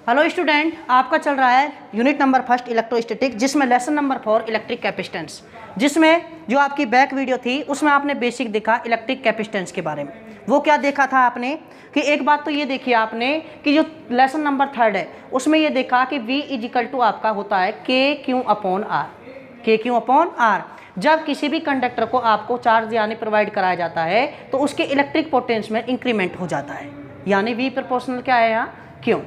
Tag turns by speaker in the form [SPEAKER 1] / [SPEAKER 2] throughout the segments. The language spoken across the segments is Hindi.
[SPEAKER 1] हेलो स्टूडेंट, आपका चल रहा है यूनिट नंबर फर्स्ट इलेक्ट्रोस्टैटिक, जिसमें लेसन नंबर 4 इलेक्ट्रिक कैपेसिटेंस, जिसमें जो आपकी बैक वीडियो थी उसमें आपने बेसिक देखा इलेक्ट्रिक कैपेसिटेंस के बारे में। वो क्या देखा था आपने कि एक बात तो ये देखी आपने कि जो लेसन नंबर 3 है उसमें ये देखा कि V इजिकल टू आपका होता है Q/R। जब किसी भी कंडक्टर को आपको चार्ज यानी प्रोवाइड कराया जाता है तो उसके इलेक्ट्रिक पोटेंशियल में इंक्रीमेंट हो जाता है, यानी V प्रोपोर्शनल क्या है यहाँ Q।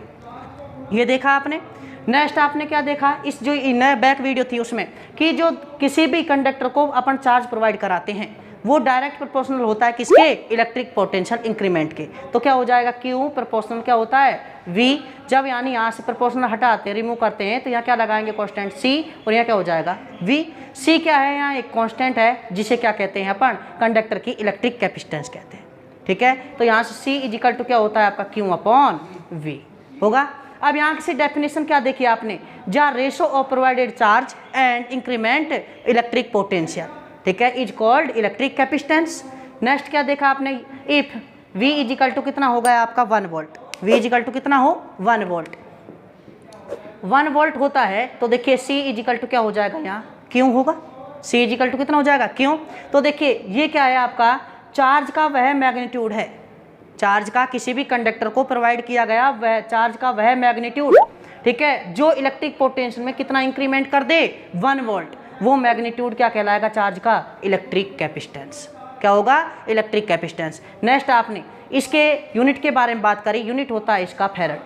[SPEAKER 1] ये देखा आपने। नेक्स्ट आपने क्या देखा इस जो नया बैक वीडियो थी उसमें कि जो किसी भी कंडक्टर को अपन चार्ज प्रोवाइड कराते हैं वो डायरेक्ट प्रोपोर्शनल होता है किसके, इलेक्ट्रिक पोटेंशियल इंक्रीमेंट के। तो क्या हो जाएगा Q प्रोपोर्शनल क्या होता है V। जब यानी यहाँ से प्रोपोर्शनल हटाते हैं, रिमूव करते हैं, तो यहाँ क्या लगाएंगे कांस्टेंट C, और यहाँ क्या हो जाएगा V। C क्या है, यहाँ एक कांस्टेंट है जिसे क्या कहते हैं अपन, कंडक्टर की इलेक्ट्रिक कैपेसिटेंस कहते हैं। ठीक है, तो यहाँ से C इजिकल टू क्या होता है आपका Q/V होगा। अब यहाँ से डेफिनेशन क्या देखी आपने, जहाँ ratio of provided charge and increment electric potential, ठीक है, is called electric capacitance. Next क्या देखा आपने, इफ V इजिकल टू कितना हो गया आपका 1 वोल्ट, V इजिकल टू कितना हो 1 वोल्ट, 1 वोल्ट होता है तो देखिए C इजिकल टू क्या हो जाएगा, यहाँ क्यों होगा, C इजिकल टू कितना हो जाएगा क्यों। तो देखिए ये क्या है आपका, चार्ज का वह मैग्नीट्यूड है, चार्ज का किसी भी कंडक्टर को प्रोवाइड किया गया वह चार्ज का वह मैग्नीट्यूड, ठीक है, जो इलेक्ट्रिक पोटेंशियल में कितना इंक्रीमेंट कर दे 1 वोल्ट, वो मैग्नीट्यूड क्या कहलाएगा चार्ज का, इलेक्ट्रिक कैपेसिटेंस। क्या होगा, इलेक्ट्रिक कैपेसिटेंस। नेक्स्ट आपने इसके यूनिट के बारे में बात करी, यूनिट होता है इसका फैराड।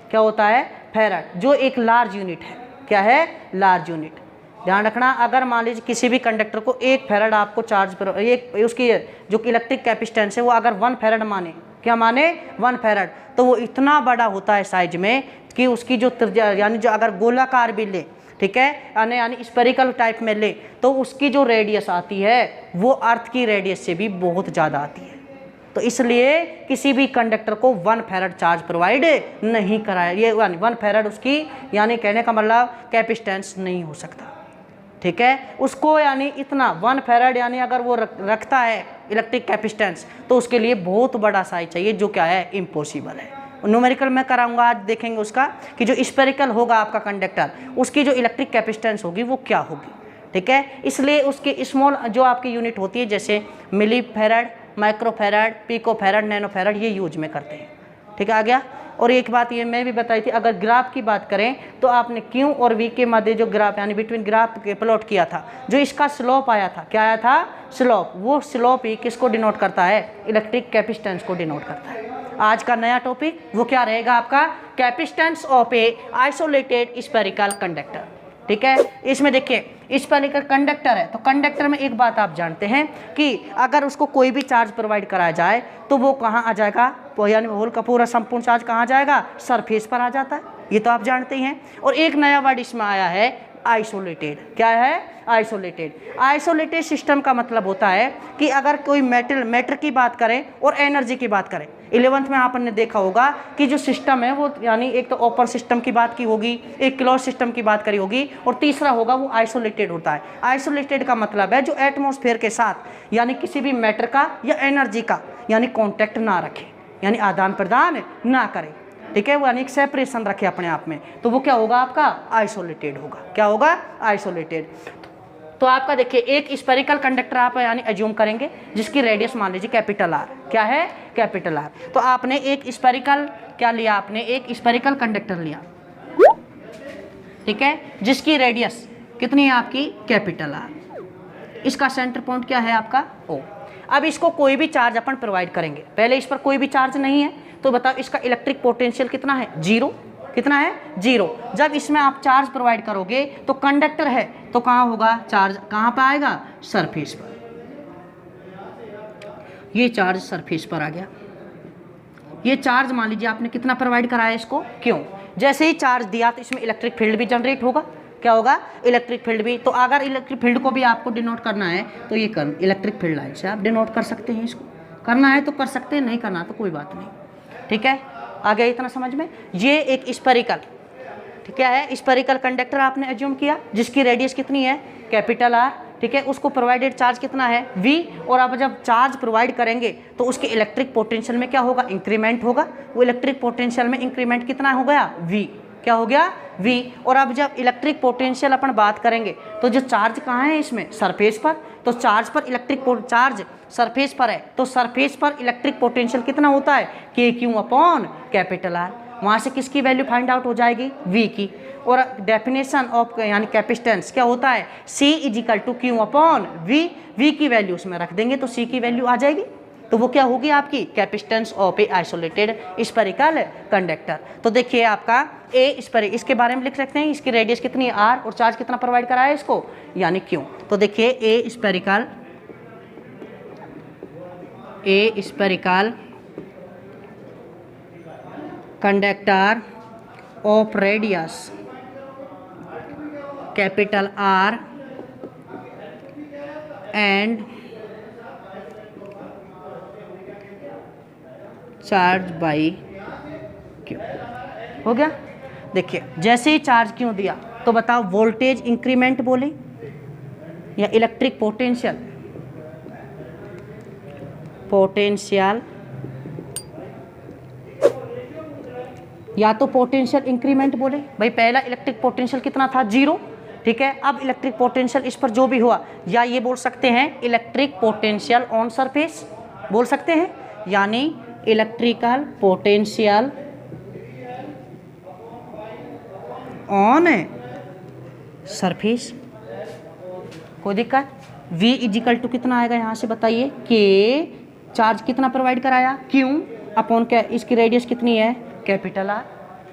[SPEAKER 1] क्या होता है, फैराड, जो एक लार्ज यूनिट है। क्या है, लार्ज यूनिट। ध्यान रखना, अगर मान लीजिए किसी भी कंडक्टर को 1 फैराड आपको चार्ज पर, एक उसकी जो इलेक्ट्रिक कैपेसिटेंस है वो अगर 1 फैराड माने, क्या माने 1 फैराड, तो वो इतना बड़ा होता है साइज में कि उसकी जो यानी जो अगर गोलाकार भी ले, ठीक है, यानी स्फेरिकल टाइप में ले, तो उसकी जो रेडियस आती है वो अर्थ की रेडियस से भी बहुत ज़्यादा आती है। तो इसलिए किसी भी कंडक्टर को 1 फैराड चार्ज प्रोवाइड नहीं कराया, ये 1 फैराड उसकी यानी कहने का मतलब कैपेसिटेंस नहीं हो सकता। ठीक है, उसको यानी इतना 1 फैराड यानी अगर वो रखता है इलेक्ट्रिक कैपेसिटेंस तो उसके लिए बहुत बड़ा साइज चाहिए, जो क्या है, इम्पॉसिबल है। न्यूमेरिकल मैं कराऊंगा, आज देखेंगे उसका कि जो स्फेरिकल होगा आपका कंडक्टर, उसकी जो इलेक्ट्रिक कैपेसिटेंस होगी वो क्या होगी। ठीक है, इसलिए उसके स्मॉल जो आपकी यूनिट होती है जैसे milli farad, micro farad, pico farad, nano farad, ये यूज में करते हैं। ठीक है, आ गया। और एक बात ये मैं भी बताई थी, अगर ग्राफ की बात करें तो आपने Q और V के मध्य जो ग्राफ यानी बिटवीन ग्राफ के प्लॉट किया था, जो इसका स्लोप आया था, क्या आया था, स्लोप, वो स्लोप ही किसको डिनोट करता है, इलेक्ट्रिक कैपेसिटेंस को डिनोट करता है। आज का नया टॉपिक वो क्या रहेगा आपका, capacitance of A isolated spherical conductor. ठीक है, इसमें देखिए स्फेरिकल कंडक्टर है तो कंडक्टर में एक बात आप जानते हैं कि अगर उसको कोई भी चार्ज प्रोवाइड कराया जाए तो वो कहाँ आ जाएगा, यानी होल का पूरा संपूर्ण चार्ज कहाँ जाएगा, सरफेस पर आ जाता है, ये तो आप जानते ही हैं। और एक नया वर्ड इसमें आया है आइसोलेटेड। क्या है, आइसोलेटेड। आइसोलेटेड सिस्टम का मतलब होता है कि अगर कोई मैटर की बात करें और एनर्जी की बात करें, 11th में आपने देखा होगा कि जो सिस्टम है वो यानी एक तो ओपन सिस्टम की बात की होगी, एक क्लोज सिस्टम की बात करी होगी, और तीसरा होगा वो आइसोलेटेड होता है। आइसोलेटेड का मतलब है जो एटमॉस्फेयर के साथ यानी किसी भी मैटर का या एनर्जी का यानी कॉन्टैक्ट ना रखे, यानी आदान प्रदान ना करे। ठीक है, वो यानी एक सेपरेशन रखे अपने आप में, तो वो क्या होगा आपका, आइसोलेटेड होगा। क्या होगा, आइसोलेटेड। तो आपका देखिए एक स्फेरिकल कंडक्टर आप यानी एज्यूम करेंगे जिसकी रेडियस मान लीजिए कैपिटल R। क्या है, कैपिटल R। तो आपने एक स्फेरिकल क्या लिया, आपने एक स्फेरिकल कंडक्टर लिया, ठीक है, जिसकी रेडियस कितनी है आपकी, कैपिटल R। इसका सेंटर पॉइंट क्या है आपका O। अब इसको कोई भी चार्ज अपन प्रोवाइड करेंगे, पहले इस पर कोई भी चार्ज नहीं है तो बताओ इसका इलेक्ट्रिक पोटेंशियल कितना है, 0। कितना है, 0। जब इसमें आप चार्ज प्रोवाइड करोगे तो कंडक्टर है तो कहाँ होगा, चार्ज कहाँ पर आएगा, सरफेस पर। ये चार्ज सरफेस पर आ गया। ये चार्ज मान लीजिए आपने कितना प्रोवाइड कराया इसको, क्यों, जैसे ही चार्ज दिया तो इसमें इलेक्ट्रिक फील्ड भी जनरेट होगा। क्या होगा, इलेक्ट्रिक फील्ड भी। तो अगर इलेक्ट्रिक फील्ड को भी आपको डिनोट करना है तो ये इलेक्ट्रिक फील्ड लाइन से आप डिनोट कर सकते हैं। इसको करना है तो कर सकते हैं, नहीं करना तो कोई बात नहीं। ठीक है, आ गया इतना समझ में। ये एक स्फेरिकल, ठीक है, स्फेरिकल कंडक्टर आपने एज्यूम किया जिसकी रेडियस कितनी है, कैपिटल R। ठीक है, उसको प्रोवाइडेड चार्ज कितना है V, और आप जब चार्ज प्रोवाइड करेंगे तो उसके इलेक्ट्रिक पोटेंशियल में क्या होगा, इंक्रीमेंट होगा। वो इलेक्ट्रिक पोटेंशियल में इंक्रीमेंट कितना हो गया V, क्या हो गया V। और अब जब इलेक्ट्रिक पोटेंशियल अपन बात करेंगे तो जो चार्ज कहाँ है इसमें, सरफेस पर, तो चार्ज पर इलेक्ट्रिक चार्ज सरफेस पर है, तो सरफेस पर इलेक्ट्रिक पोटेंशियल कितना होता है KQ अपॉन कैपिटल R। वहाँ से किसकी वैल्यू फाइंड आउट हो जाएगी, V की। और डेफिनेशन ऑफ यानी कैपेसिटेंस क्या होता है, C equal to Q upon V की वैल्यू उसमें रख देंगे तो C की वैल्यू आ जाएगी, तो वो क्या होगी आपकी capacitance of A isolated spherical conductor. तो देखिए आपका इसके बारे में लिख सकते हैं, इसकी रेडियस कितनी है R, और चार्ज कितना प्रोवाइड करा है इसको यानी Q। तो देखिए ए spherical conductor of radius capital R and charge by Q हो गया। देखिए जैसे ही चार्ज क्यों दिया तो बताओ वोल्टेज इंक्रीमेंट बोले या इलेक्ट्रिक पोटेंशियल, या तो पोटेंशियल इंक्रीमेंट बोले, भाई पहला इलेक्ट्रिक पोटेंशियल कितना था 0, ठीक है, अब इलेक्ट्रिक पोटेंशियल इस पर जो भी हुआ, या ये बोल सकते हैं इलेक्ट्रिक पोटेंशियल ऑन सरफेस बोल सकते हैं, यानी इलेक्ट्रिकल पोटेंशियल ऑन सरफेस। कोई दिक्कत, V इजिकल टू कितना आएगा यहाँ से बताइए, K चार्ज कितना प्रोवाइड कराया Q अपॉन क्या, इसकी रेडियस कितनी है कैपिटल R,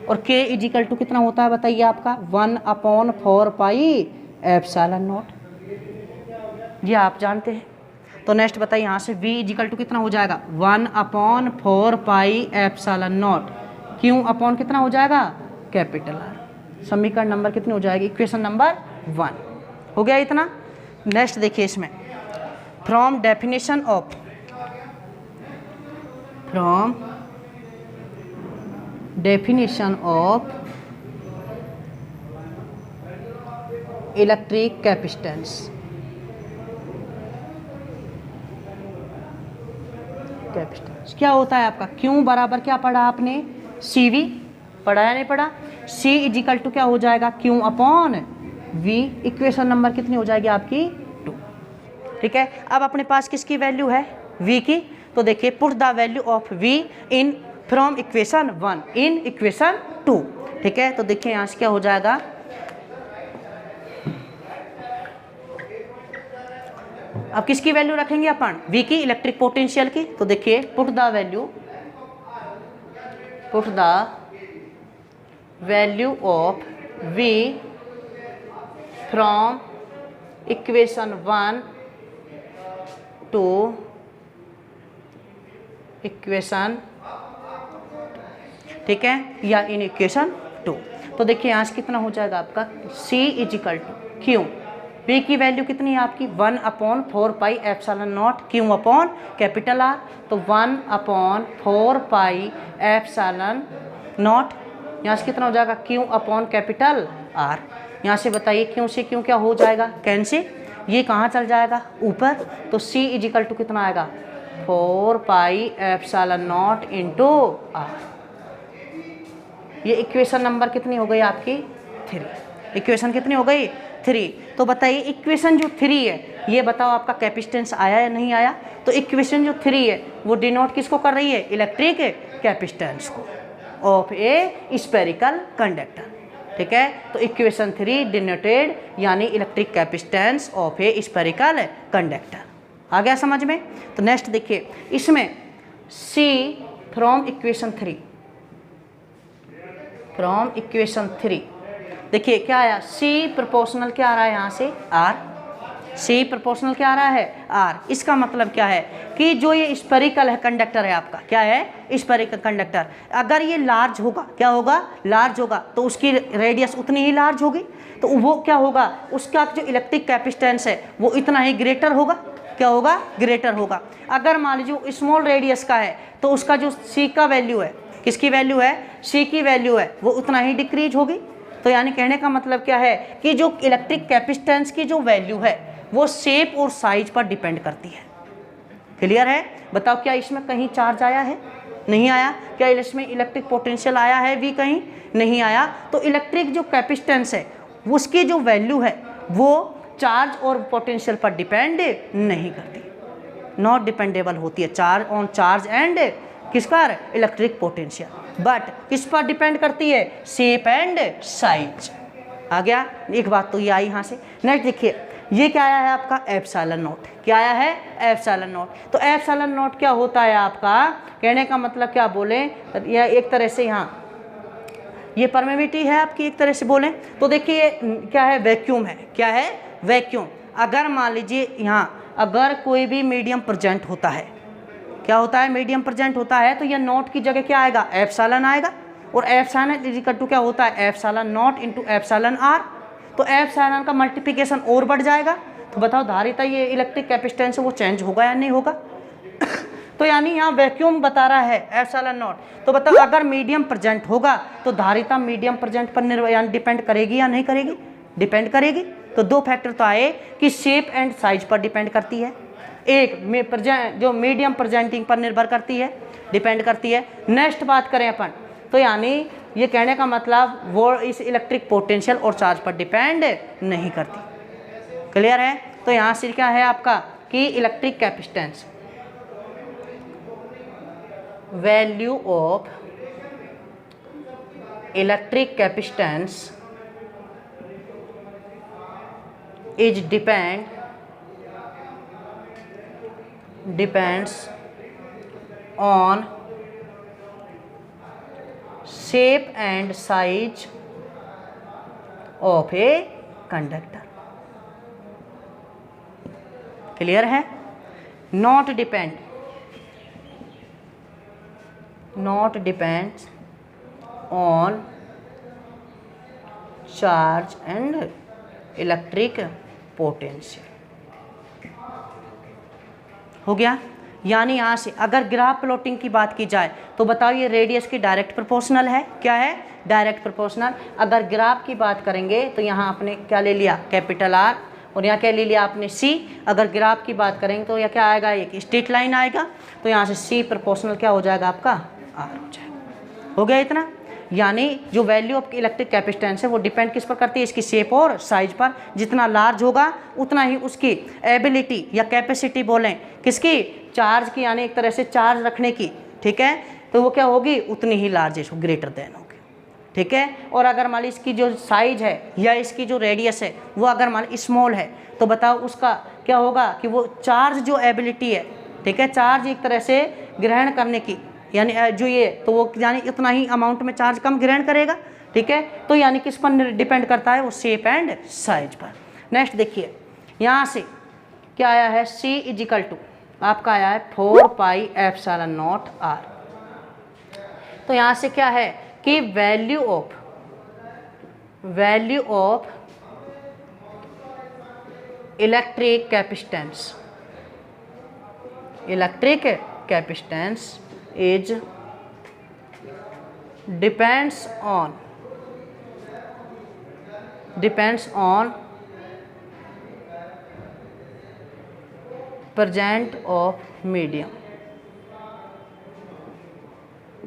[SPEAKER 1] और K इजिकल टू कितना होता है बताइए आपका 1/4 पाई एप्सिलॉन नॉट, ये आप जानते हैं। तो नेक्स्ट बताइए यहाँ से V इजिकल टू कितना हो जाएगा 1/4 pi epsilon naught, Q upon कितना हो जाएगा कैपिटल R। समीकरण नंबर कितनी हो जाएगी, इक्वेशन नंबर 1 हो गया इतना। नेक्स्ट देखिए इसमें from definition of electric capacitance, क्या होता है आपका Q बराबर क्या पढ़ा आपने CV, पढ़ा या नहीं पढ़ा, C इजिकल टू क्या हो जाएगा Q upon V, equation number कितनी हो जाएगी आपकी 2, ठीक है। अब अपने पास किसकी वैल्यू है V की, तो देखिए put the value of V in from equation 1 in equation 2, ठीक है। तो देखिए यहाँ से क्या हो जाएगा, अब किसकी वैल्यू रखेंगे अपन V की, इलेक्ट्रिक पोटेंशियल की, तो देखिए put the value of V from equation 1 to equation, ठीक है, या इन इक्वेशन 2। तो देखिए यहाँ से कितना हो जाएगा आपका C equal to Q, V की वैल्यू कितनी है आपकी 1/4 pi epsilon naught Q upon capital R, तो 1/4 पाई एप्सिलॉन नॉट, यहाँ से कितना हो जाएगा Q अपॉन कैपिटल R। यहाँ से बताइए Q से Q क्या हो जाएगा कैंसिल, ये कहाँ चल जाएगा ऊपर, तो C इजिकल टू कितना आएगा 4 pi epsilon naught into R। ये इक्वेशन नंबर कितनी हो गई आपकी 3, इक्वेशन कितनी हो गई 3। तो बताइए इक्वेशन जो 3 है ये बताओ आपका कैपेसिटेंस आया या नहीं आया, तो इक्वेशन जो 3 है वो डिनोट किसको कर रही है, इलेक्ट्रिक कैपेसिटेंस को ऑफ ए स्फेरिकल कंडक्टर, ठीक है। तो इक्वेशन 3 डिनोटेड यानी electric capacitance of a spherical conductor, आ गया समझ में। तो नेक्स्ट देखिए इसमें C फ्रॉम इक्वेशन 3 देखिए क्या आया, C प्रोपोर्शनल क्या आ रहा है यहाँ से R, C प्रोपोर्शनल क्या आ रहा है R। इसका मतलब क्या है कि जो ये स्फेरिकल है कंडक्टर है आपका, क्या है स्फेरिकल कंडक्टर, अगर ये लार्ज होगा, क्या होगा लार्ज होगा, तो उसकी रेडियस उतनी ही लार्ज होगी, तो वो क्या होगा उसका जो इलेक्ट्रिक कैपेसिटेंस है वो इतना ही ग्रेटर होगा, क्या होगा ग्रेटर होगा। अगर मान लीजिए स्मॉल रेडियस का है तो उसका जो C का वैल्यू है, किसकी वैल्यू है C की वैल्यू है, वो उतना ही डिक्रीज होगी। तो यानी कहने का मतलब क्या है कि जो इलेक्ट्रिक कैपेसिटेंस की जो वैल्यू है वो शेप और साइज पर डिपेंड करती है। क्लियर है? बताओ क्या इसमें कहीं चार्ज आया है? नहीं आया। क्या इसमें इलेक्ट्रिक पोटेंशियल आया है भी? कहीं नहीं आया। तो इलेक्ट्रिक जो कैपेसिटेंस है उसकी जो वैल्यू है वो चार्ज और पोटेंशियल पर डिपेंड नहीं करती, नॉट डिपेंडेबल होती है। चार्ज ऑन चार्ज एंड किस पर? Electric potential. बट किस पर डिपेंड करती है? Shape and size. आ गया? एक बात तो ये आई यहाँ से। नेक्स्ट देखिए, ये क्या आया है आपका? Epsilon not. क्या आया है? Epsilon not. तो एप्सिलॉन नॉट क्या होता है आपका? कहने का मतलब क्या बोले, यह एक तरह से यहाँ ये परमेबिलिटी है आपकी, एक तरह से बोलें तो देखिए क्या है? वैक्यूम है। क्या है? वैक्यूम। अगर मान लीजिए यहाँ अगर कोई भी मीडियम प्रेजेंट होता है, क्या होता है? मीडियम प्रेजेंट होता है, तो यह नॉट की जगह क्या आएगा? एप्सिलॉन आएगा। और एप्सिलॉन इज इक्वल टू क्या होता है? Epsilon naught into epsilon R. तो एप्सिलॉन का मल्टीप्लिकेशन और बढ़ जाएगा। तो बताओ धारिता ये इलेक्ट्रिक कैपेसिटेंस वो चेंज होगा या नहीं होगा? तो यानी यहाँ वैक्यूम बता रहा है एप्सिलॉन नॉट। तो बताओ अगर मीडियम प्रेजेंट होगा तो धारिता मीडियम प्रेजेंट पर यानी डिपेंड करेगी या नहीं करेगी? डिपेंड करेगी। तो दो फैक्टर तो आए कि शेप एंड साइज पर डिपेंड करती है, एक जो मीडियम प्रेजेंटिंग पर निर्भर करती है, डिपेंड करती है। नेक्स्ट बात करें अपन, तो यानी ये कहने का मतलब वो इस इलेक्ट्रिक पोटेंशियल और चार्ज पर डिपेंड नहीं करती। क्लियर है? तो यहाँ से क्या है आपका कि electric capacitance, value of electric capacitance is depends on shape and size of a conductor। Clear है? not depends on charge and electric potential। हो गया? यानी यहाँ से अगर ग्राफ प्लॉटिंग की बात की जाए तो बताओ ये रेडियस की डायरेक्ट प्रोपोर्शनल है। क्या है? Direct proportional. अगर ग्राफ की बात करेंगे तो यहाँ आपने क्या ले लिया? Capital R. और यहाँ क्या ले लिया आपने? सी। अगर ग्राफ की बात करेंगे तो यह क्या आएगा? एक स्ट्रेट लाइन आएगा। तो यहाँ से सी प्रोपोर्शनल क्या हो जाएगा आपका? आर हो जाएगा। हो गया इतना? यानी जो वैल्यू ऑफ इलेक्ट्रिक कैपेसिटेंस है वो डिपेंड किस पर करती है? इसकी शेप और साइज पर। जितना लार्ज होगा उतना ही उसकी एबिलिटी या कैपेसिटी बोलें किसकी? चार्ज की, यानी एक तरह से चार्ज रखने की। ठीक है? तो वो क्या होगी? उतनी ही लार्जेस्ट हो, ग्रेटर देन होगी। ठीक है? और अगर मान ली इसकी जो साइज है या इसकी जो रेडियस है वो अगर मान ली स्मॉल है तो बताओ उसका क्या होगा कि वो चार्ज जो एबिलिटी है, ठीक है, चार्ज एक तरह से ग्रहण करने की, यानी जो ये तो वो यानी इतना ही अमाउंट में चार्ज कम ग्रहण करेगा। ठीक है? तो यानी किस पर डिपेंड करता है? वो शेप एंड साइज पर। नेक्स्ट देखिए, यहाँ से क्या आया है? C इज इक्वल टू आपका आया है 4 पाई एप्सिलॉन नॉट आर। तो यहाँ से क्या है कि value of electric capacitance is depends on present of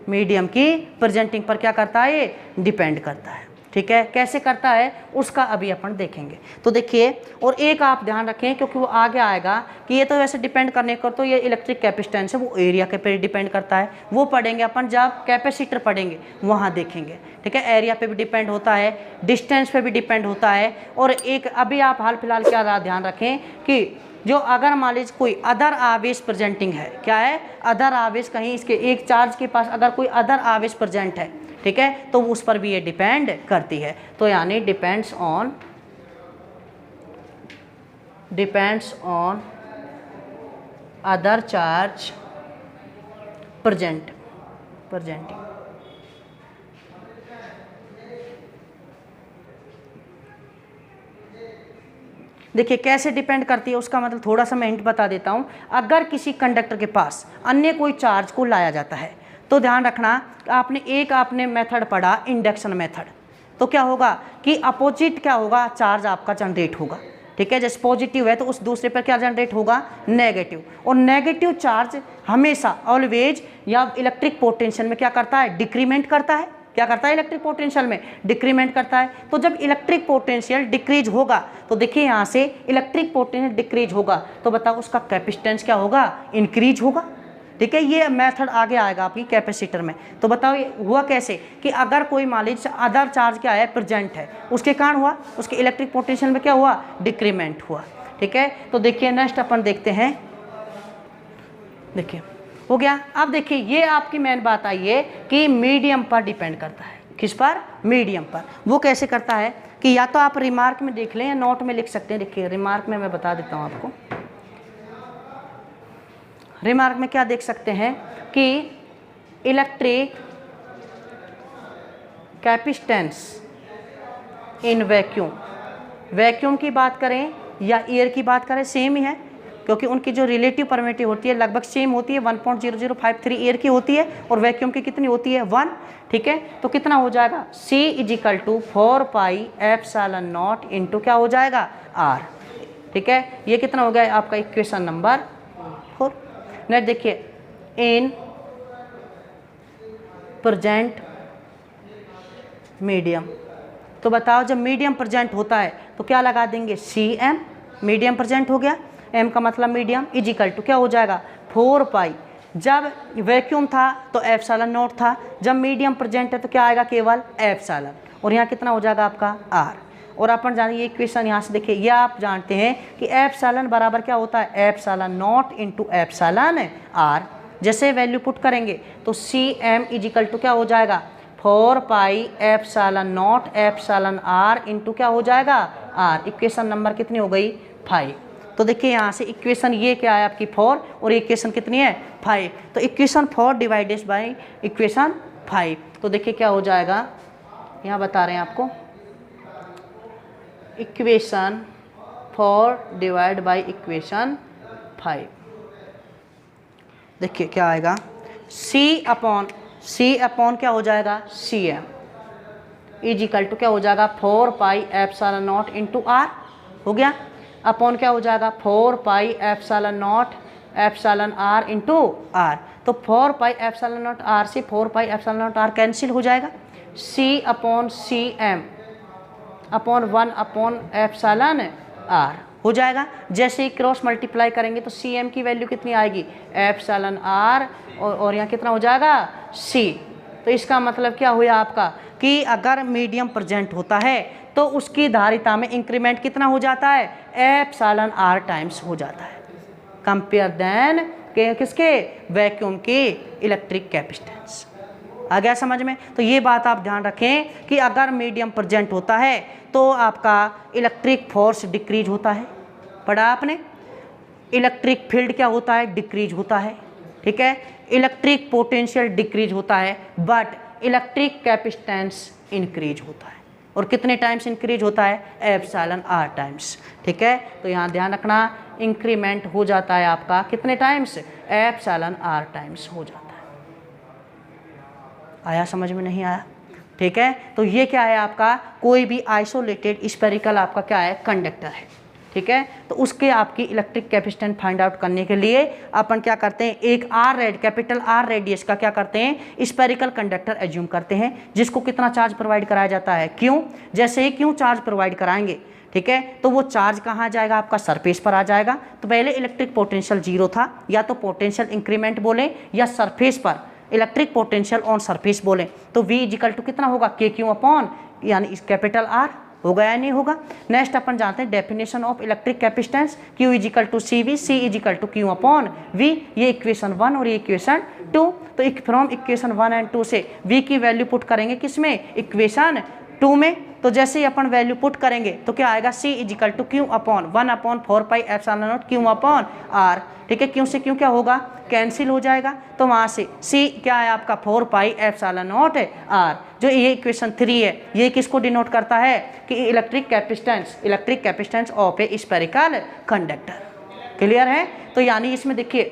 [SPEAKER 1] medium की प्रेजेंटिंग पर क्या करता है? ये डिपेंड करता है। ठीक है? कैसे करता है उसका अभी अपन देखेंगे। तो देखिए, और एक आप ध्यान रखें क्योंकि वो आगे आएगा कि ये तो वैसे डिपेंड करने को, तो ये इलेक्ट्रिक कैपेसिटेंस है वो एरिया के पे डिपेंड करता है। वो पढ़ेंगे अपन जब कैपेसिटर पढ़ेंगे वहाँ देखेंगे। ठीक है? एरिया पे भी डिपेंड होता है, डिस्टेंस पे भी डिपेंड होता है। और एक अभी आप हाल फिलहाल क्या ध्यान रखें कि जो अगर मान लीजिए कोई अदर आवेश प्रेजेंटिंग है, क्या है? अदर आवेश, कहीं इसके एक चार्ज के पास अगर कोई अदर आवेश प्रेजेंट है, ठीक है, तो उस पर भी ये डिपेंड करती है। तो यानी depends on other charge presenting. देखिए कैसे डिपेंड करती है उसका मतलब थोड़ा सा मैं हिंट बता देता हूँ। अगर किसी कंडक्टर के पास अन्य कोई चार्ज को लाया जाता है तो ध्यान रखना, आपने मेथड पढ़ा इंडक्शन मेथड, तो क्या होगा कि अपोजिट क्या होगा? चार्ज आपका जनरेट होगा। ठीक है। जैसे पॉजिटिव है तो उस दूसरे पर क्या जनरेट होगा, नेगेटिव। और नेगेटिव चार्ज हमेशा ऑलवेज या इलेक्ट्रिक पोटेंशियल में क्या करता है, डिक्रीमेंट करता है। क्या करता है, इलेक्ट्रिक पोटेंशियल में डिक्रीमेंट करता है। तो जब इलेक्ट्रिक पोटेंशियल डिक्रीज होगा तो देखिए यहाँ से इलेक्ट्रिक पोटेंशियल डिक्रीज होगा तो बताओ उसका कैपेसिटेंस क्या होगा, इंक्रीज होगा। ठीक है, ये मेथड आगे आएगा आपकी कैपेसिटर में। तो बताओ ये हुआ कैसे कि अगर कोई मान लीजिए अदर चार्ज क्या है, प्रेजेंट है, उसके कारण हुआ उसके इलेक्ट्रिक पोटेंशियल में क्या हुआ, डिक्रीमेंट हुआ। ठीक है, तो देखिए नेक्स्ट अपन देखते हैं। देखिए हो गया। अब देखिए ये आपकी मेन बात आई है कि मीडियम पर डिपेंड करता है। किस पर, मीडियम पर। वो कैसे करता है कि या तो आप रिमार्क में देख लें या नोट में लिख सकते हैं। देखिए रिमार्क में मैं बता देता हूँ आपको। रिमार्क में क्या देख सकते हैं कि electric capacitance in vacuum, vacuum की बात करें या एयर की बात करें सेम ही है, क्योंकि उनकी जो रिलेटिव परमिटिव होती है लगभग सेम होती है। 1.0053 एयर की होती है और वैक्यूम की कितनी होती है, 1। ठीक है, तो कितना हो जाएगा, C = 4 pi epsilon naught into क्या हो जाएगा, R। ठीक है, ये कितना हो गया आपका इक्वेशन नंबर 4। नेक्स्ट देखिए, इन प्रेजेंट मीडियम, तो बताओ जब मीडियम प्रेजेंट होता है तो क्या लगा देंगे, CM, मीडियम प्रेजेंट हो गया, M का मतलब मीडियम, = क्या हो जाएगा 4 पाई। जब वैक्यूम था तो एप्सिलॉन नॉट था, जब मीडियम प्रेजेंट है तो क्या आएगा, केवल एप्सिलॉन। और यहाँ कितना हो जाएगा आपका R। और अपन जानिए ये इक्वेशन यहाँ से देखिए, ये आप जानते हैं कि एप्सिलॉन बराबर क्या होता है, epsilon naught into epsilon R। जैसे वैल्यू पुट करेंगे तो CM = क्या हो जाएगा, 4 pi epsilon naught epsilon R into क्या हो जाएगा, R। इक्वेशन नंबर कितनी हो गई, 5। तो देखिए यहाँ से इक्वेशन ये क्या है आपकी 4 और इक्वेशन कितनी है, 5। तो इक्वेशन 4 डिवाइडेड बाई इक्वेशन 5, तो देखिए क्या हो जाएगा, यहाँ बता रहे हैं आपको, इक्वेशन 4 डिवाइड बाई इक्वेशन 5। देखिए क्या आएगा, C अपॉन क्या हो जाएगा, CM = क्या हो जाएगा 4 pi epsilon naught into R। हो गया, अपॉन क्या हो जाएगा 4 pi epsilon naught epsilon R into R। तो 4 पाई एप्सिलॉन नॉट R से 4 pi epsilon not R cancel हो जाएगा। C/CM upon 1 upon epsilon R हो जाएगा। जैसे ही क्रॉस मल्टीप्लाई करेंगे तो CM की वैल्यू कितनी आएगी, एप्सिलॉन R, और यहाँ कितना हो जाएगा, C। तो इसका मतलब क्या हुआ आपका कि अगर मीडियम प्रेजेंट होता है तो उसकी धारिता में इंक्रीमेंट कितना हो जाता है, एप्सिलॉन R टाइम्स हो जाता है, कंपेयर देन के किसके, वैक्यूम के इलेक्ट्रिक कैपेसिटेंस। आ गया समझ में। तो ये बात आप ध्यान रखें कि अगर मीडियम प्रेजेंट होता है तो आपका इलेक्ट्रिक फोर्स डिक्रीज होता है, पढ़ा आपने। इलेक्ट्रिक फील्ड क्या होता है, डिक्रीज होता है। ठीक है, इलेक्ट्रिक पोटेंशियल डिक्रीज होता है, बट इलेक्ट्रिक कैपेसिटेंस इंक्रीज होता है। और कितने टाइम्स इंक्रीज होता है, एप्सिलॉन R टाइम्स। ठीक है, तो यहाँ ध्यान रखना, इंक्रीमेंट हो जाता है आपका कितने टाइम्स, एप्सिलॉन R टाइम्स हो जाता है। आया समझ में, नहीं आया? ठीक है, तो ये क्या है आपका, कोई भी आइसोलेटेड स्फेरिकल आपका क्या है, कंडक्टर है। ठीक है, तो उसके आपकी इलेक्ट्रिक कैपेसिटेंस फाइंड आउट करने के लिए अपन क्या करते हैं, एक कैपिटल R रेडियस का क्या करते हैं, स्फेरिकल कंडक्टर एज्यूम करते हैं, जिसको कितना चार्ज प्रोवाइड कराया जाता है, क्यों। जैसे ही क्यों चार्ज प्रोवाइड कराएंगे, ठीक है, तो वो चार्ज कहाँ जाएगा, आपका सरफेस पर आ जाएगा। तो पहले इलेक्ट्रिक पोटेंशियल 0 था, या तो पोटेंशियल इंक्रीमेंट बोले या सरफेस पर इलेक्ट्रिक पोटेंशियल ऑन सरफेस बोले, तो V = कितना होगा, KQ अपॉन यानी कैपिटल R। होगा या नहीं होगा। नेक्स्ट अपन जानते हैं definition of electric capacitance, Q = CV, C = Q upon V। ये इक्वेशन 1 और ये इक्वेशन 2। तो फ्रॉम इक्वेशन 1 एंड 2 से V की वैल्यू पुट करेंगे किसमें, इक्वेशन 2 में। तो जैसे ही अपन वैल्यू पुट करेंगे तो क्या आएगा, C = Q upon 1 upon 4 pi epsilon naught Q upon R। ठीक है, Q से Q क्या होगा, कैंसिल हो जाएगा। तो वहाँ से C क्या है आपका, 4 पाई एप्सिलॉन नॉट R। जो ये इक्वेशन 3 है, ये किसको डिनोट करता है कि electric capacitance of a spherical conductor. Clear है। तो यानी इसमें देखिए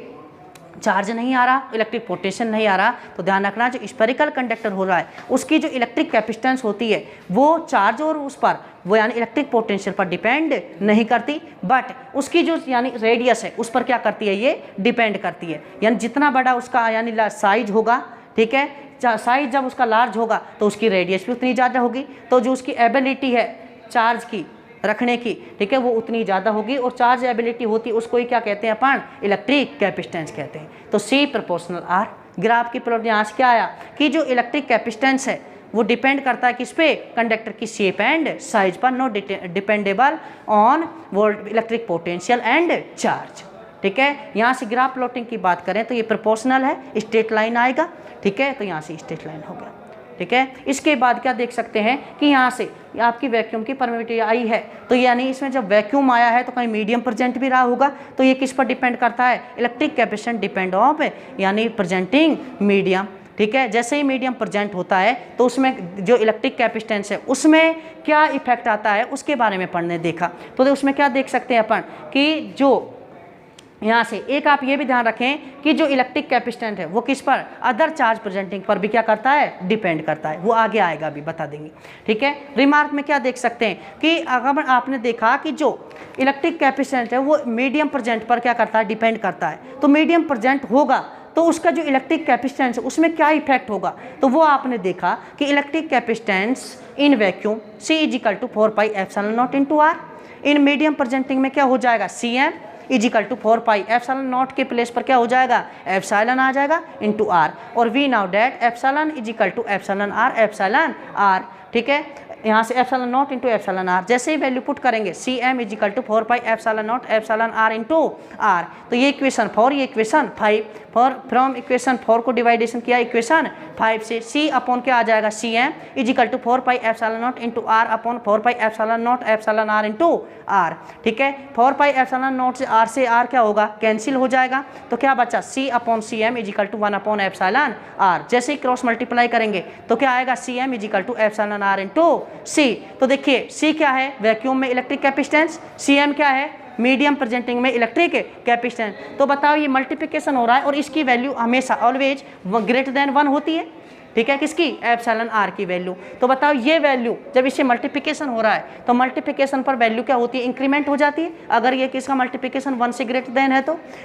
[SPEAKER 1] चार्ज नहीं आ रहा, इलेक्ट्रिक पोटेंशियल नहीं आ रहा, तो ध्यान रखना जो स्फेरिकल कंडक्टर हो रहा है उसकी जो इलेक्ट्रिक कैपेसिटेंस होती है वो चार्ज और उस पर वो यानी इलेक्ट्रिक पोटेंशियल पर डिपेंड नहीं करती, बट उसकी जो यानी रेडियस है उस पर क्या करती है, ये डिपेंड करती है। यानी जितना बड़ा उसका यानी साइज होगा, ठीक है, साइज जब उसका लार्ज होगा तो उसकी रेडियस भी उतनी ज़्यादा होगी, तो जो उसकी एबिलिटी है चार्ज की रखने की, ठीक है, वो उतनी ज़्यादा होगी, और चार्ज एबिलिटी होती है उसको ही क्या कहते हैं अपन, इलेक्ट्रिक कैपेसिटेंस कहते हैं। तो C प्रोपोर्शनल R। ग्राफ की प्लॉट यहाँ से क्या आया कि जो इलेक्ट्रिक कैपेसिटेंस है वो डिपेंड करता है किस पे, कंडक्टर की शेप एंड साइज पर, not dependable on volt electric potential and charge, ठीक है। यहाँ से ग्राफ प्लॉटिंग की बात करें तो ये प्रोपोर्शनल है, स्ट्रेट लाइन आएगा, ठीक है, तो यहाँ से स्ट्रेट लाइन हो गया, ठीक है। इसके बाद क्या देख सकते हैं कि यहाँ से आपकी वैक्यूम की परमिटिविटी आई है, तो यानी इसमें जब वैक्यूम आया है तो कहीं मीडियम प्रेजेंट भी रहा होगा, तो ये किस पर डिपेंड करता है, इलेक्ट्रिक कैपेसिटेंस डिपेंड ऑफ यानी प्रेजेंटिंग मीडियम, ठीक है। जैसे ही मीडियम प्रेजेंट होता है तो उसमें जो इलेक्ट्रिक कैपेसिटेंस है उसमें क्या इफेक्ट आता है उसके बारे में पढ़ने देखा। तो उसमें क्या देख सकते हैं अपन कि जो यहाँ से एक आप ये भी ध्यान रखें कि जो इलेक्ट्रिक कैपेसिटेंस है वो किस पर, अदर चार्ज प्रेजेंटिंग पर भी क्या करता है, डिपेंड करता है, वो आगे आएगा भी बता देंगे, ठीक है। रिमार्क में क्या देख सकते हैं कि अगर आपने देखा कि जो इलेक्ट्रिक कैपेसिटेंस है वो मीडियम प्रेजेंट पर क्या करता है, डिपेंड करता है, तो मीडियम प्रेजेंट होगा तो उसका जो इलेक्ट्रिक कैपेसिटेंस है उसमें क्या इफेक्ट होगा, तो वो आपने देखा कि electric capacitance in vacuum C equal to 4 pi epsilon naught into R। In medium presenting में क्या हो जाएगा, Cm equal to 4 pi epsilon naught के प्लेस पर क्या हो जाएगा, एप्सिलॉन आ जाएगा इंटू R, और we know that epsilon equal to epsilon R, ठीक है। यहाँ से epsilon naught into epsilon R, जैसे ही वैल्यू पुट करेंगे Cm equal to 4 pi epsilon naught epsilon R into R, तो ये इक्वेशन 4, ये इक्वेशन 5, फ्रॉम इक्वेशन 4 को डिवाइडेशन किया इक्वेशन 5 से, C अपॉन क्या आ जाएगा, Cm equal to 4 pi epsilon naught into R upon 4 pi epsilon naught epsilon R into R, ठीक है। 4 पाई एप्सिलॉन नॉट से R क्या होगा, कैंसिल हो जाएगा, तो क्या बचा, C upon Cm equal to 1 upon epsilon R। जैसे ही क्रॉस मल्टीप्लाई करेंगे तो क्या आएगा, Cm equal to epsilon R into C। तो देखिए C क्या है, वैक्यूम में इलेक्ट्रिक कैपेसिटेंस, Cm क्या है, मीडियम प्रेजेंटिंग में इलेक्ट्रिक कैपेसिटेंस। तो बताओ ये मल्टीप्लिकेशन हो रहा है और इसकी वैल्यू हमेशा ऑलवेज ग्रेटर देन 1 होती है, ठीक है, किसकी, एप्सिलॉन R की वैल्यू। तो बताओ ये वैल्यू जब इससे मल्टीप्लिकेशन हो रहा है तो मल्टीप्लिकेशन पर वैल्यू क्या होती है, इंक्रीमेंट हो जाती है। अगर ये किसका मल्टीप्लिकेशन 1 से ग्रेटर देन है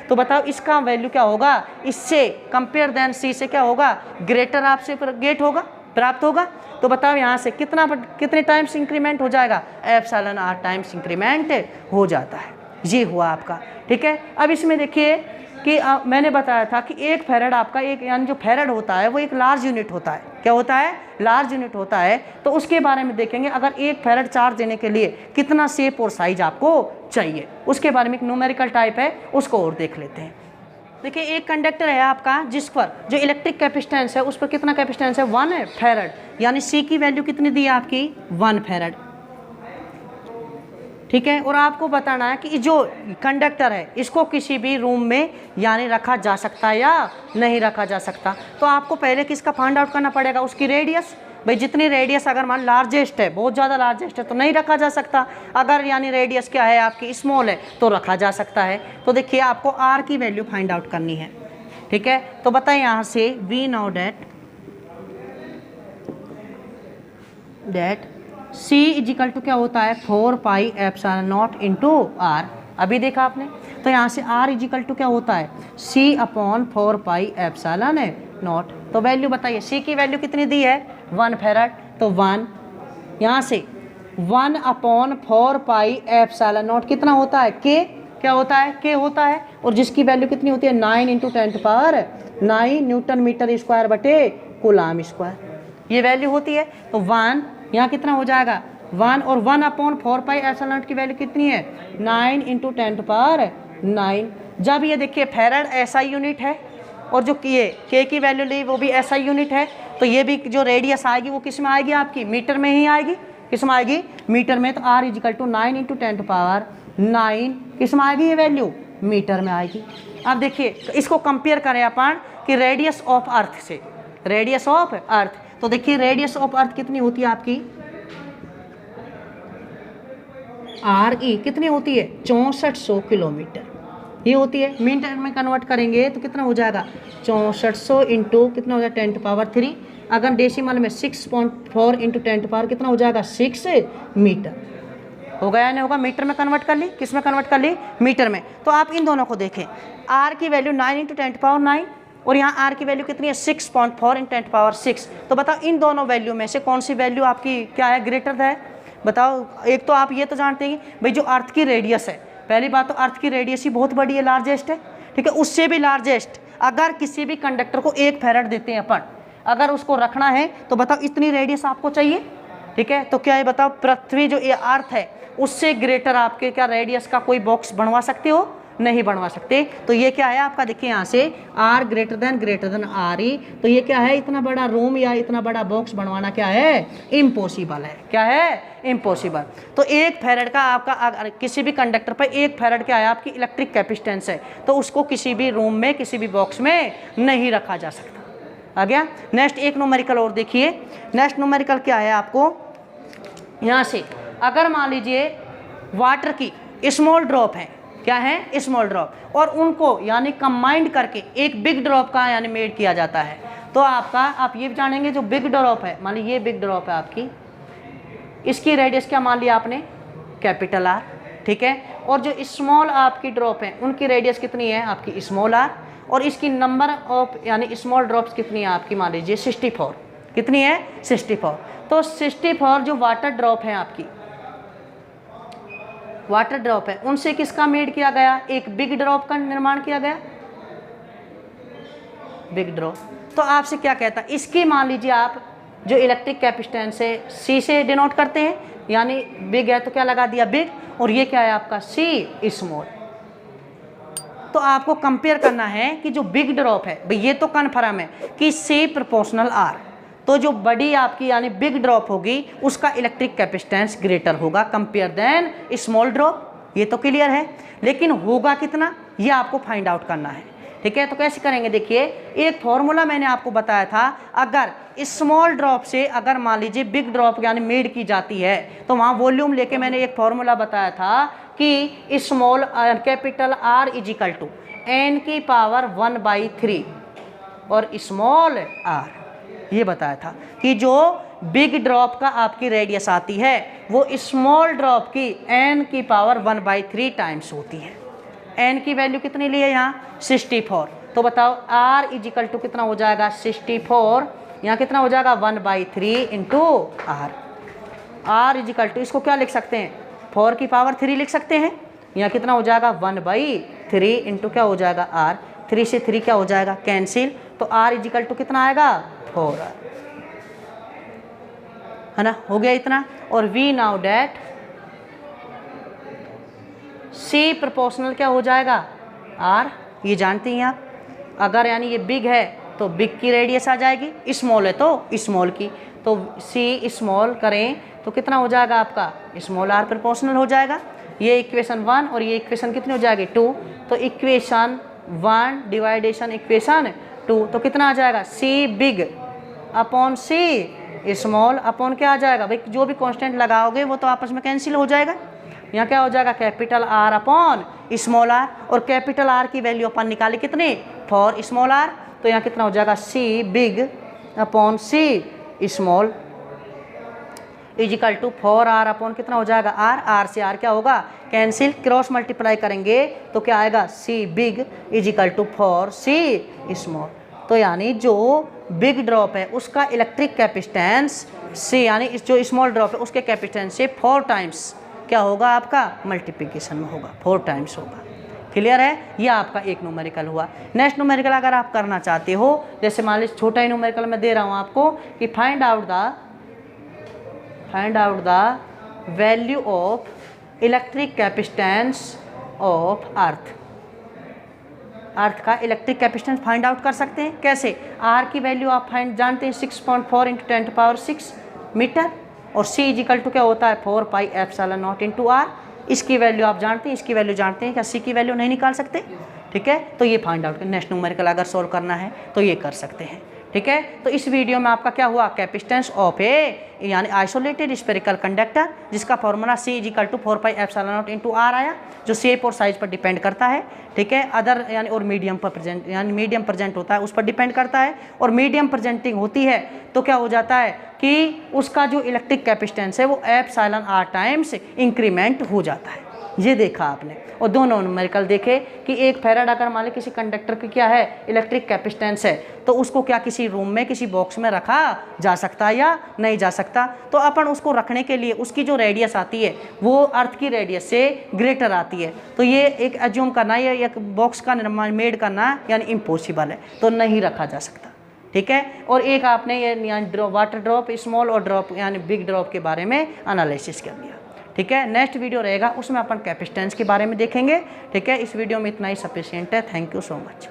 [SPEAKER 1] तो बताओ इसका वैल्यू क्या होगा, इससे कंपेयर देन C से क्या होगा, ग्रेटर आपसे गेट होगा, प्राप्त होगा। तो बताओ यहाँ से कितने टाइम्स इंक्रीमेंट हो जाएगा, एप्सिलॉन R टाइम्स इंक्रीमेंट हो जाता है। ये हुआ आपका, ठीक है। अब इसमें देखिए कि मैंने बताया था कि एक फेरेड आपका एक यानी जो फेरेड होता है वो एक लार्ज यूनिट होता है, क्या होता है, लार्ज यूनिट होता है। तो उसके बारे में देखेंगे, अगर एक फेरेड चार्ज देने के लिए कितना शेप और साइज आपको चाहिए, उसके बारे में एक न्यूमेरिकल टाइप है, उसको और देख लेते हैं। देखिए एक कंडक्टर है आपका जिस पर जो इलेक्ट्रिक कैपेसिटेंस है उस पर कितना कैपेसिटेंस है, 1 फेरेड, यानी C की वैल्यू कितनी दी है आपकी, 1 फेरेड, ठीक है। और आपको बताना है कि जो कंडक्टर है इसको किसी भी रूम में यानी रखा जा सकता है या नहीं रखा जा सकता। तो आपको पहले किसका फाइंड आउट करना पड़ेगा, उसकी रेडियस। भाई जितनी रेडियस अगर मान लार्जेस्ट है, बहुत ज़्यादा लार्जेस्ट है तो नहीं रखा जा सकता, अगर यानी रेडियस क्या है आपकी स्मॉल है तो रखा जा सकता है। तो देखिए आपको R की वैल्यू फाइंड आउट करनी है, ठीक है। तो बताएं यहाँ से we know that C equal to क्या होता है, 4 pi epsilon naught into R। अभी देखा आपने, तो यहाँ से R इजिकल टू क्या होता है, C upon 4 pi epsilon not. तो वैल्यू बताइए, C की वैल्यू कितनी दी है, 1 फेरेड, तो 1 यहाँ से 1 अपॉन 4 पाई एप्सिलॉन नॉट कितना होता है, K, क्या होता है, K होता है, और जिसकी वैल्यू कितनी होती है, 9 इंटू 10⁻9 न्यूटन मीटर स्क्वायर बटे कूलाम स्क्वायर, ये वैल्यू होती है। तो 1 यहाँ कितना हो जाएगा, 1, और 1 अपॉन 4 पाई एप्सिलॉन नॉट की वैल्यू कितनी है, 9 इंटू 10⁻9। जब ये देखिए फेरेड SI यूनिट है और जो K की वैल्यू ली वो भी SI यूनिट है, तो ये भी जो रेडियस आएगी वो किस में आएगी आपकी, मीटर में ही आएगी। किस में आएगी, मीटर में। तो R इजिकल टू 9 इंटू 10⁻9 किस में आएगी, ये वैल्यू मीटर में आएगी। अब देखिए तो इसको कंपेयर करें अपन कि रेडियस ऑफ अर्थ से, रेडियस ऑफ अर्थ। तो देखिए रेडियस ऑफ अर्थ कितनी होती है आपकी, RE कितनी होती है, 6400 किलोमीटर, ये होती है। मीटर में कन्वर्ट करेंगे तो कितना हो जाएगा 6400 इंटू कितना हो जाएगा 10⁻3। अगर डेसिमल में 6.4 इंटू 10 कितना हो जाएगा 6 मीटर। हो गया नहीं होगा? मीटर में कन्वर्ट कर ली। किस में कन्वर्ट कर ली? मीटर में। तो आप इन दोनों को देखें, आर की वैल्यू 9 इंटू 10⁻9 और यहाँ आर की वैल्यू कितनी है 6.4 इंटू 10⁻6। तो बताओ इन दोनों वैल्यू में से कौन सी वैल्यू आपकी क्या है, ग्रेटर है? बताओ। एक तो आप ये तो जानते हैं कि भाई जो अर्थ की रेडियस है, पहली बात तो अर्थ की रेडियस ही बहुत बड़ी है, लार्जेस्ट है, ठीक है। उससे भी लार्जेस्ट अगर किसी भी कंडक्टर को 1 फैराड देते हैं अपन, अगर उसको रखना है तो बताओ इतनी रेडियस आपको चाहिए, ठीक है। तो क्या है बताओ, पृथ्वी जो ये अर्थ है उससे ग्रेटर आपके क्या रेडियस का कोई बॉक्स बनवा सकते हो? नहीं बनवा सकते। तो ये क्या है आपका, देखिए यहाँ से R greater than R E, तो ये क्या है, इतना बड़ा रूम या इतना बड़ा बॉक्स बनवाना क्या है, इम्पॉसिबल है। क्या है? इम्पॉसिबल। तो 1 फैराड का आपका अगर किसी भी कंडक्टर पर 1 फैराड क्या है आपकी इलेक्ट्रिक कैपेसिटेंस है, तो उसको किसी भी रूम में किसी भी बॉक्स में नहीं रखा जा सकता। आ गया? नेक्स्ट एक न्यूमेरिकल और देखिए। नेक्स्ट न्यूमेरिकल क्या है आपको, यहाँ से अगर मान लीजिए वाटर की स्मॉल ड्रॉप है, क्या है, स्मॉल ड्रॉप, और उनको यानी कंबाइंड करके एक बिग ड्रॉप का यानी मेड किया जाता है, तो आपका आप ये जानेंगे जो बिग ड्रॉप है, मान लीजिए ये बिग ड्रॉप है आपकी, इसकी रेडियस क्या मान लिया आपने, कैपिटल आर, ठीक है। और जो स्मॉल आपकी ड्रॉप है उनकी रेडियस कितनी है आपकी स्मॉल आर, और इसकी नंबर ऑफ यानी स्मॉल ड्रॉप्स कितनी है आपकी, मान लीजिए 64। कितनी है? 64। तो 64 जो वाटर ड्रॉप है आपकी, वाटर ड्रॉप है, उनसे किसका मेड किया गया, एक बिग ड्रॉप का निर्माण किया गया, बिग ड्रॉप। तो आपसे क्या कहता है, इसकी मान लीजिए आप जो इलेक्ट्रिक कैपेसिटेंस है सी से डिनोट करते हैं, यानी बिग है तो क्या लगा दिया बिग, और ये क्या है आपका सी स्मॉल। तो आपको कंपेयर करना है कि जो बिग ड्रॉप है, भाई ये तो कन्फर्म है कि सी प्रोपोर्शनल आर, तो जो बड़ी आपकी यानी बिग ड्रॉप होगी उसका इलेक्ट्रिक कैपेसिटेंस ग्रेटर होगा कंपेयर देन स्मॉल ड्रॉप। ये तो क्लियर है, लेकिन होगा कितना ये आपको फाइंड आउट करना है, ठीक है। तो कैसे करेंगे, देखिए एक फॉर्मूला मैंने आपको बताया था, अगर स्मॉल ड्रॉप से अगर मान लीजिए बिग ड्रॉप यानी मेड की जाती है, तो वहाँ वॉल्यूम लेके मैंने एक फॉर्मूला बताया था कि small capital R equal to N की पावर 1/3 और स्मॉल आर, ये बताया था कि जो बिग ड्रॉप का आपकी रेडियस आती है वो स्मॉल ड्रॉप की n की पावर 1/3 टाइम्स होती है। n की वैल्यू कितनी ली है यहाँ 64। तो बताओ r इजिकल टू कितना हो जाएगा 64, यहाँ कितना हो जाएगा 1/3 into R. r equal to इसको क्या लिख सकते हैं 4 की पावर 3 लिख सकते हैं, यहाँ कितना हो जाएगा 1/3 इंटू क्या हो जाएगा r, 3 से 3 क्या हो जाएगा कैंसिल, तो r इजिकल टू कितना आएगा 4 है ना, हो गया इतना। और v know that c proportional क्या हो जाएगा r, ये जानते हैं आप, अगर यानी ये बिग है तो बिग की रेडियस आ जाएगी, स्मॉल है तो स्मॉल की, तो c स्मॉल करें तो कितना हो जाएगा आपका स्मॉल r प्रोपोर्शनल हो जाएगा। ये इक्वेशन 1 और ये इक्वेशन कितनी हो जाएगी 2, तो इक्वेशन 1 डिवाइडेशन इक्वेशन 2, तो कितना आ जाएगा c big upon c small upon क्या आ जाएगा भाई, जो भी कांस्टेंट लगाओगे वो तो आपस में कैंसिल हो जाएगा। यहाँ क्या हो जाएगा capital R upon small r, और कैपिटल R की वैल्यू अपन निकाले कितने 4 स्मॉल r, तो यहाँ कितना हो जाएगा c big upon c small equal to 4r upon कितना हो जाएगा r से r क्या होगा कैंसिल, क्रॉस मल्टीप्लाई करेंगे तो क्या आएगा c big equal to 4c small. तो यानी जो बिग ड्रॉप है उसका इलेक्ट्रिक कैपेसिटेंस से यानी जो स्मॉल ड्रॉप है उसके कैपेसिटेंस से 4 टाइम्स क्या होगा आपका मल्टीप्लिकेशन में होगा, 4 टाइम्स होगा। क्लियर है, यह आपका एक न्यूमेरिकल हुआ। नेक्स्ट न्यूमेरिकल अगर आप करना चाहते हो, जैसे मान लीजिए छोटा ही न्यूमेरिकल मैं दे रहा हूँ आपको कि find out the value of electric capacitance of earth. Earth का इलेक्ट्रिक कैपेसिटेंस फाइंड आउट कर सकते हैं कैसे, आर की वैल्यू आप फाइंड जानते हैं 6.4 इंटू 10⁻6 मीटर, और c इजिकल टू क्या होता है 4 pi epsilon naught into R. इसकी वैल्यू आप जानते हैं, इसकी वैल्यू जानते हैं, क्या c की वैल्यू नहीं निकाल सकते, ठीक है। तो ये फाइंड आउट नेक्स्ट न्यूमेरिकल अगर सोल्व करना है तो ये कर सकते हैं, ठीक है। तो इस वीडियो में आपका क्या हुआ, कैपेसिटेंस ऑफ ए यानी आइसोलेटेड स्फेरिकल कंडक्टर, जिसका फॉर्मूला C = 4πε0 × R आया, जो शेप और साइज पर डिपेंड करता है। ठीक है। अदर यानी और मीडियम पर प्रेजेंट यानी मीडियम प्रेजेंट होता है उस पर डिपेंड करता है, और मीडियम प्रेजेंटिंग होती है तो क्या हो जाता है कि उसका जो इलेक्ट्रिक कैपेसिटेंस है वो εr टाइम्स इंक्रीमेंट हो जाता है। ये देखा आपने। और दोनों न्यूमेरिकल देखे कि एक फैराड अगर मान लो किसी कंडक्टर की क्या है इलेक्ट्रिक कैपेसिटेंस है, तो उसको क्या किसी रूम में किसी बॉक्स में रखा जा सकता है या नहीं जा सकता। तो अपन उसको रखने के लिए उसकी जो रेडियस आती है वो अर्थ की रेडियस से ग्रेटर आती है। तो ये एक एज्यूम करना, ये एक बॉक्स का निर्माण मेड करना यानी इम्पॉसिबल है, तो नहीं रखा जा सकता। ठीक है। और एक आपने ये वाटर ड्रॉप, स्मॉल और ड्रॉप यानी बिग ड्रॉप के बारे में एनालिसिस कर लिया। ठीक है। नेक्स्ट वीडियो रहेगा उसमें अपन कैपेसिटेंस के बारे में देखेंगे। ठीक है। इस वीडियो में इतना ही सफिशिएंट है। Thank you so much.